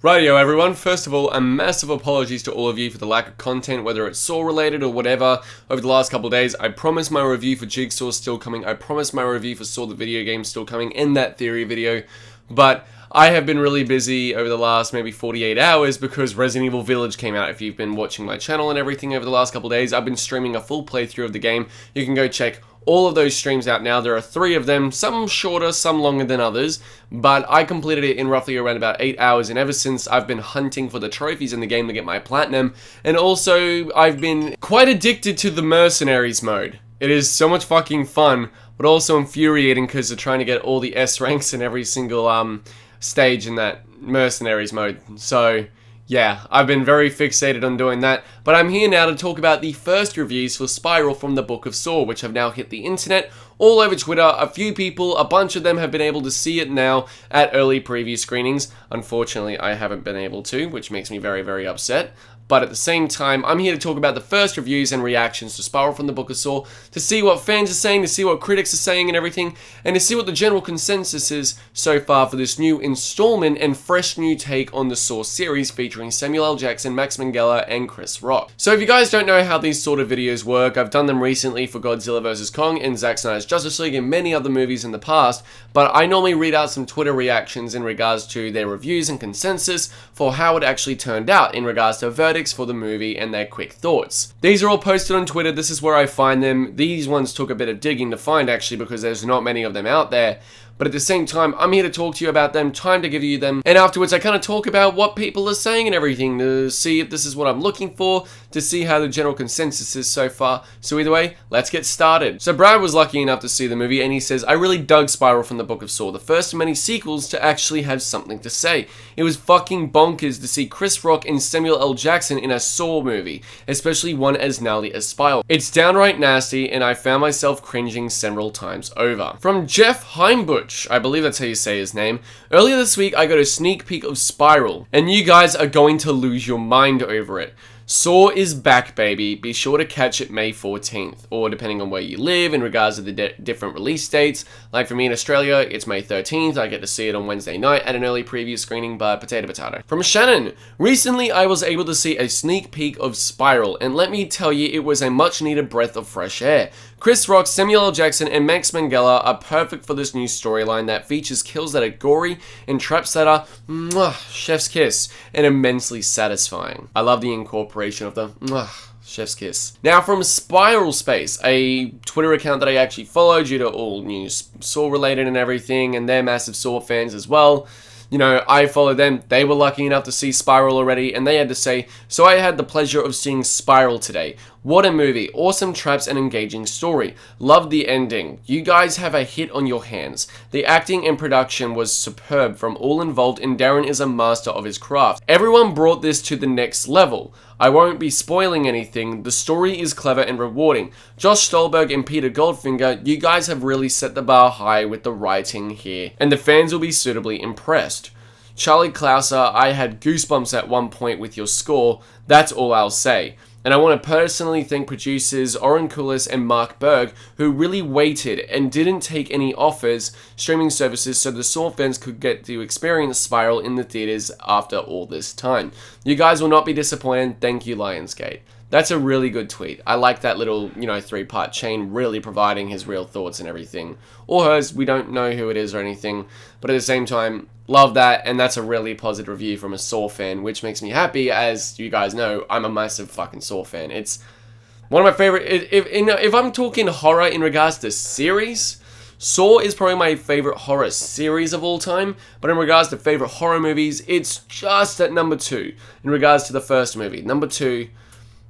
Rightio everyone, first of all, a massive apologies to all of you for the lack of content, whether it's Saw related or whatever, over the last couple of days. I promise my review for Jigsaw is still coming, I promise my review for Saw the video game is still coming, in that theory video, but I have been really busy over the last maybe 48 hours because Resident Evil Village came out. If you've been watching my channel and everything over the last couple of days, I've been streaming a full playthrough of the game. You can go check all of those streams out now. There are 3 of them, some shorter, some longer than others, but I completed it in roughly around about 8 hours, and ever since I've been hunting for the trophies in the game to get my platinum, and also I've been quite addicted to the mercenaries mode. It is so much fucking fun, but also infuriating because they're trying to get all the S ranks in every single stage in that mercenaries mode. So yeah, I've been very fixated on doing that, but I'm here now to talk about the first reviews for Spiral from the Book of Saw, which have now hit the internet, all over Twitter. A few people, a bunch of them have been able to see it now at early preview screenings. Unfortunately, I haven't been able to, which makes me very, very upset. But at the same time, I'm here to talk about the first reviews and reactions to Spiral from the Book of Saw, to see what fans are saying, to see what critics are saying and everything, and to see what the general consensus is so far for this new installment and fresh new take on the Saw series featuring Samuel L. Jackson, Max Minghella, and Chris Rock. So if you guys don't know how these sort of videos work, I've done them recently for Godzilla vs. Kong and Zack Snyder's Justice League and many other movies in the past, but I normally read out some Twitter reactions in regards to their reviews and consensus for how it actually turned out in regards to verdicts for the movie and their quick thoughts. These are all posted on Twitter. This is where I find them. These ones took a bit of digging to find actually because there's not many of them out there. But at the same time, I'm here to talk to you about them, time to give you them, and afterwards I kind of talk about what people are saying and everything to see if this is what I'm looking for, to see how the general consensus is so far. So either way, let's get started. So Brad was lucky enough to see the movie, and he says, I really dug Spiral from the Book of Saw, the first of many sequels to actually have something to say. It was fucking bonkers to see Chris Rock and Samuel L. Jackson in a Saw movie, especially one as gnarly as Spiral. It's downright nasty, and I found myself cringing several times over. From Jeff Heimbuch, I believe that's how you say his name. Earlier this week, I got a sneak peek of Spiral, and you guys are going to lose your mind over it. Saw is back, baby. Be sure to catch it May 14th, or depending on where you live in regards to the different release dates. Like for me in Australia, it's May 13th. I get to see it on Wednesday night at an early preview screening, but potato. From Shannon, recently I was able to see a sneak peek of Spiral, and let me tell you, it was a much needed breath of fresh air. Chris Rock, Samuel L. Jackson, and Max Minghella are perfect for this new storyline that features kills that are gory and traps that are chef's kiss and immensely satisfying. I love the incorporation of the chef's kiss. Now from Spiral Space, a Twitter account that I actually follow due to all news Saw related and everything, and they're massive Saw fans as well. You know, I follow them. They were lucky enough to see Spiral already, and they had to say, so I had the pleasure of seeing Spiral today. What a movie. Awesome traps and engaging story. Loved the ending. You guys have a hit on your hands. The acting and production was superb from all involved, and Darren is a master of his craft. Everyone brought this to the next level. I won't be spoiling anything. The story is clever and rewarding. Josh Stolberg and Peter Goldfinger, you guys have really set the bar high with the writing here, and the fans will be suitably impressed. Charlie Clouser, I had goosebumps at one point with your score. That's all I'll say. And I want to personally thank producers Oren Kulis and Mark Berg, who really waited and didn't take any offers, streaming services, so the Saw fans could get to experience Spiral in the theaters after all this time. You guys will not be disappointed. Thank you, Lionsgate. That's a really good tweet. I like that little, 3-part chain really providing his real thoughts and everything. Or hers, we don't know who it is or anything. But at the same time, love that, and that's a really positive review from a Saw fan, which makes me happy. As you guys know, I'm a massive fucking Saw fan. It's one of my favorite. If I'm talking horror in regards to series, Saw is probably my favorite horror series of all time, but in regards to favorite horror movies, it's just at number 2. In regards to the first movie, number 2.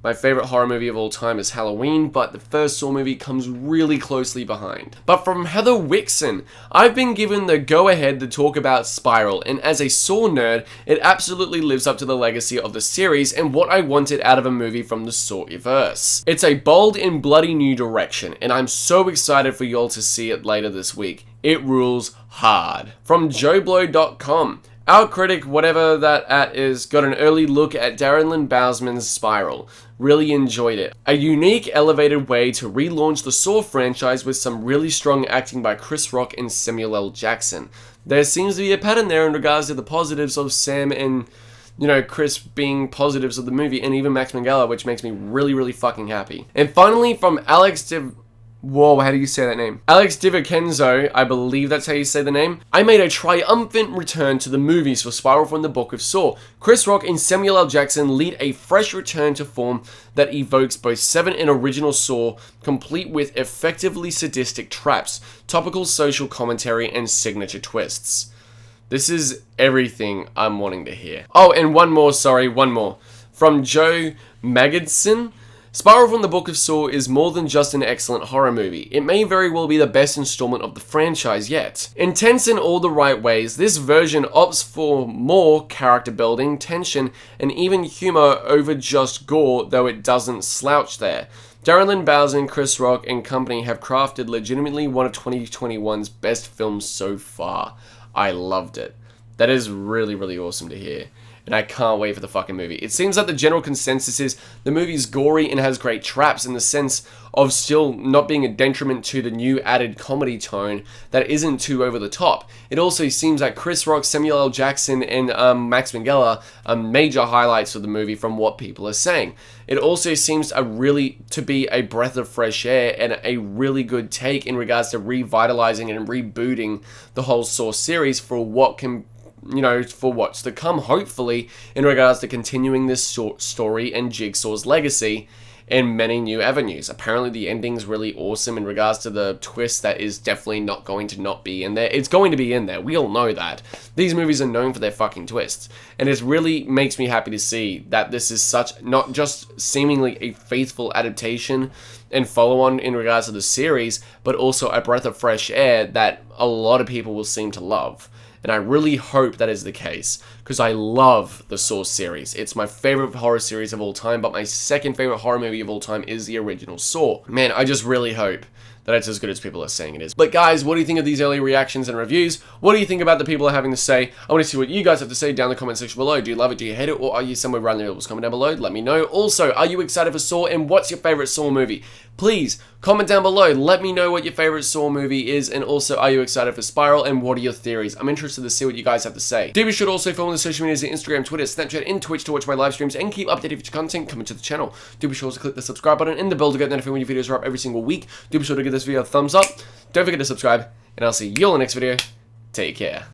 My favorite horror movie of all time is Halloween, but the first Saw movie comes really closely behind. But from Heather Wixon, I've been given the go-ahead to talk about Spiral, and as a Saw nerd, it absolutely lives up to the legacy of the series and what I wanted out of a movie from the Saw-verse. It's a bold and bloody new direction, and I'm so excited for y'all to see it later this week. It rules hard. From JoBlo.com, Our critic, whatever that at is, got an early look at Darren Lynn Bousman's Spiral. Really enjoyed it. A unique, elevated way to relaunch the Saw franchise with some really strong acting by Chris Rock and Samuel L. Jackson. There seems to be a pattern there in regards to the positives of Sam and, Chris being positives of the movie, and even Max Minghella, which makes me really, really fucking happy. And finally, from Alex Whoa, how do you say that name? Alex DiVincenzo, I believe that's how you say the name. I made a triumphant return to the movies for Spiral from the Book of Saw. Chris Rock and Samuel L. Jackson lead a fresh return to form that evokes both 7 and original Saw, complete with effectively sadistic traps, topical social commentary, and signature twists. This is everything I'm wanting to hear. Oh, and one more. From Joe Magidson. Spiral from the Book of Saw is more than just an excellent horror movie. It may very well be the best installment of the franchise yet. Intense in all the right ways, this version opts for more character building, tension, and even humor over just gore, though it doesn't slouch there. Darren Lynn Bousman, Chris Rock, and company have crafted legitimately one of 2021's best films so far. I loved it. That is really, really awesome to hear. And I can't wait for the fucking movie. It seems like the general consensus is the movie's gory and has great traps in the sense of still not being a detriment to the new added comedy tone that isn't too over the top. It also seems like Chris Rock, Samuel L. Jackson, and Max Minghella are major highlights of the movie from what people are saying. It also seems to be a breath of fresh air and a really good take in regards to revitalizing and rebooting the whole Saw series for what can for what's to come, hopefully, in regards to continuing this story and Jigsaw's legacy in many new avenues. Apparently, the ending's really awesome in regards to the twist that is definitely not going to not be in there. It's going to be in there. We all know that. These movies are known for their fucking twists. And it really makes me happy to see that this is such, not just seemingly a faithful adaptation and follow-on in regards to the series, but also a breath of fresh air that a lot of people will seem to love. And I really hope that is the case, because I love the Saw series. It's my favorite horror series of all time, but my second favorite horror movie of all time is the original Saw. Man, I just really hope that it's as good as people are saying it is. But guys, what do you think of these early reactions and reviews? What do you think about the people are having to say? I want to see what you guys have to say down in the comment section below. Do you love it? Do you hate it? Or are you somewhere around the middle? Comment down below. Let me know. Also, are you excited for Saw? And what's your favorite Saw movie? Please comment down below. Let me know what your favorite Saw movie is. And also, are you excited for Spiral? And what are your theories? I'm interested to see what you guys have to say. Do be sure to also follow the social medias, Instagram, Twitter, Snapchat, and Twitch to watch my live streams and keep updated with your content coming to the channel. Do be sure to click the subscribe button and the bell to get notified when your videos are up every single week. Do be sure to give this video a thumbs up. Don't forget to subscribe, and I'll see you all in the next video. Take care.